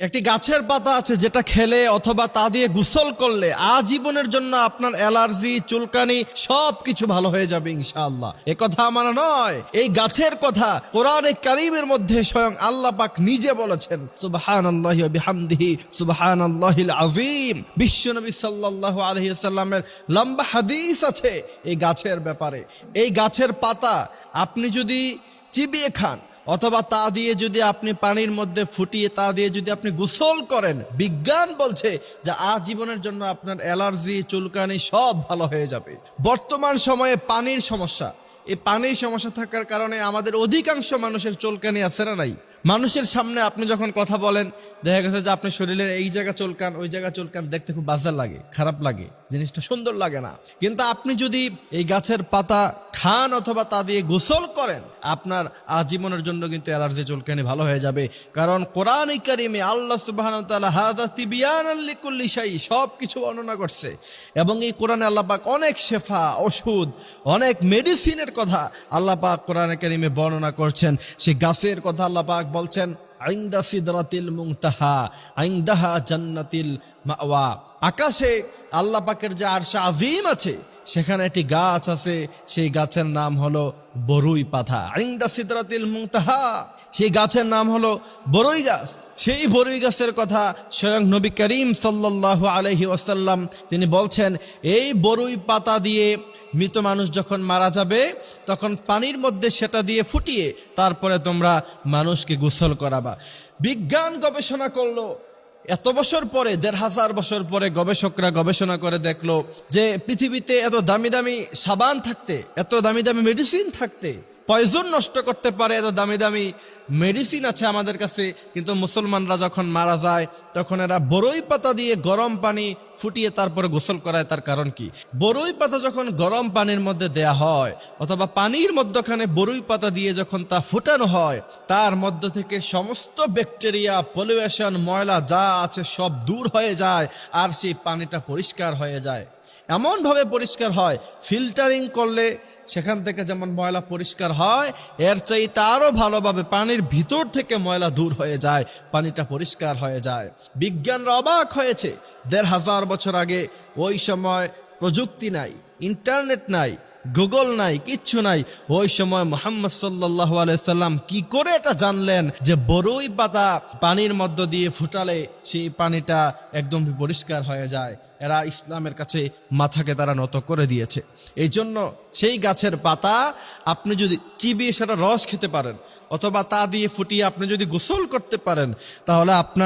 একটি গাছের পাতা আছে যেটা খেলে অথবা তা দিয়ে গোসল করলে আজীবনের জন্য আপনার অ্যালার্জি, চুলকানি সবকিছু ভালো হয়ে যাবে ইনশাআল্লাহ। এ কথা আমার নয়, এই গাছের কথা কোরআনে কারীমের মধ্যে স্বয়ং আল্লাহ পাক নিজে বলেছেন। সুবহানাল্লাহি ওয়া বিহামদিহি সুবহানাল্লাহিল আযীম। বিশ্বনবী সাল্লাল্লাহু আলাইহি ওয়াসাল্লামের লম্বা হাদিস আছে এই গাছের ব্যাপারে। এই গাছের পাতা আপনি যদি চিবিয়ে খান অথবা তা দিয়ে যদি আপনি পানির মধ্যে ফুটিয়ে তা দিয়ে যদি আপনি গোসল করেন, বিজ্ঞান বলছে যে আজীবনের জন্য আপনার অ্যালার্জি, চুলকানি সব ভালো হয়ে যাবে। বর্তমান সময়ে পানির সমস্যা, এই পানির সমস্যা থাকার কারণে আমাদের অধিকাংশ মানুষের চুলকানি আছে না নাই? মানুষের সামনে আপনি যখন কথা বলেন দেখা গেছে যে আপনার শরীরের এই জায়গা চুলকান, ওই জায়গা চুলকান, দেখতে খুব বাজে লাগে, খারাপ লাগে, জিনিসটা সুন্দর লাগে না। কিন্তু আপনি যদি এই গাছের পাতা খান অথবা তা দিয়ে গোসল করেন, আপনার আজীবনের জন্য কিন্তু অ্যালার্জি, চুলকানি ভালো হয়ে যাবে। কারণ কোরআনে কারিমে আল্লাহ সুবহানাহু ওয়া তাআলা হাযা তিবয়ানাল লিকুল্লি শাই সব কিছু বর্ণনা করছে। এবং এই কোরআনে আল্লাহ পাক অনেক শেফা, ওষুধ, অনেক মেডিসিনের কথা আল্লাহ পাক কোরআনে কারিমে বর্ণনা করছেন। সেই গাছের কথা আল্লাহ পাক বলছেন ইনদা সিদরাতিল মুনতাহা ইনদাহা জান্নাতিল মাওয়া। আকাশে আল্লাহ পাকের যে আরশ আজিম আছে সেখানে একটি গাছ আছে, সেই গাছের নাম হলো বরুই পাতা। ইনদা সিদরাতিল মুনতাহা, সেই গাছের নাম হলো বরুই গাছ। সেই বরুই গাছের কথা স্বয়ং নবী করিম সাল্লাল্লাহু আলাইহি ওয়াসাল্লাম তিনি বলছেন, এই বরুই পাতা দিয়ে মৃত মানুষ যখন মারা যাবে তখন পানির মধ্যে সেটা দিয়ে ফুটিয়ে তারপরে তোমরা মানুষকে গোসল করাবা। বিজ্ঞান গবেষণা করলো, এত বছর পরে, ১৫০০ বছর পরে গবেষকরা গবেষণা করে দেখলো যে পৃথিবীতে এত দামি দামি সাবান থাকতে, এত দামি দামি মেডিসিন থাকতে, পয়জন নষ্ট করতে পারে এত দামি দামি মেডিসিন আছে আমাদের কাছে, কিন্তু মুসলমানরা যখন মারা যায় তখন এরা বরই পাতা দিয়ে গরম পানি ফুটিয়ে তারপরে গোসল করায়। তার কারণ কি? বরই পাতা যখন গরম পানির মধ্যে দেয়া হয় অথবা পানির মধ্যখানে বরই পাতা দিয়ে যখন তা ফুটানো হয়, তার মধ্য থেকে সমস্ত ব্যাকটেরিয়া, পলিউশন, ময়লা যা আছে সব দূর হয়ে যায় আর সেই পানিটা পরিষ্কার হয়ে যায়। এমনভাবে পরিষ্কার হয়, ফিল্টারিং করলে সেখান থেকে যেমন ময়লা পরিষ্কার হয়, এর চাইতে আরো ভালোভাবে পানির ভিতর থেকে ময়লা দূর হয়ে যায়, পানিটা পরিষ্কার হয়ে যায়। বিজ্ঞানরা অবাক হয়েছে, ১৫০০ বছর আগে ওই সময় প্রযুক্তি নাই, ইন্টারনেট নাই, গুগল নাই, কিচ্ছু নাই। ওই সময় মুহাম্মদ সাল্লাল্লাহু আলাইহি সাল্লাম কি করে এটা জানলেন যে বরই পাতা পানির মধ্য দিয়ে ফুটালে সেই পানিটা একদম পরিষ্কার হয়ে যায়? এরা ইসলামের কাছে মাথাকে তারা নত করে দিয়েছে। এই জন্য সেই গাছের পাতা আপনি যদি চিবিয়ে সেটা রস খেতে পারেন অথবা তা দিয়ে ফুটিয়ে আপনি যদি গোসল করতে পারেন, তাহলে আপনার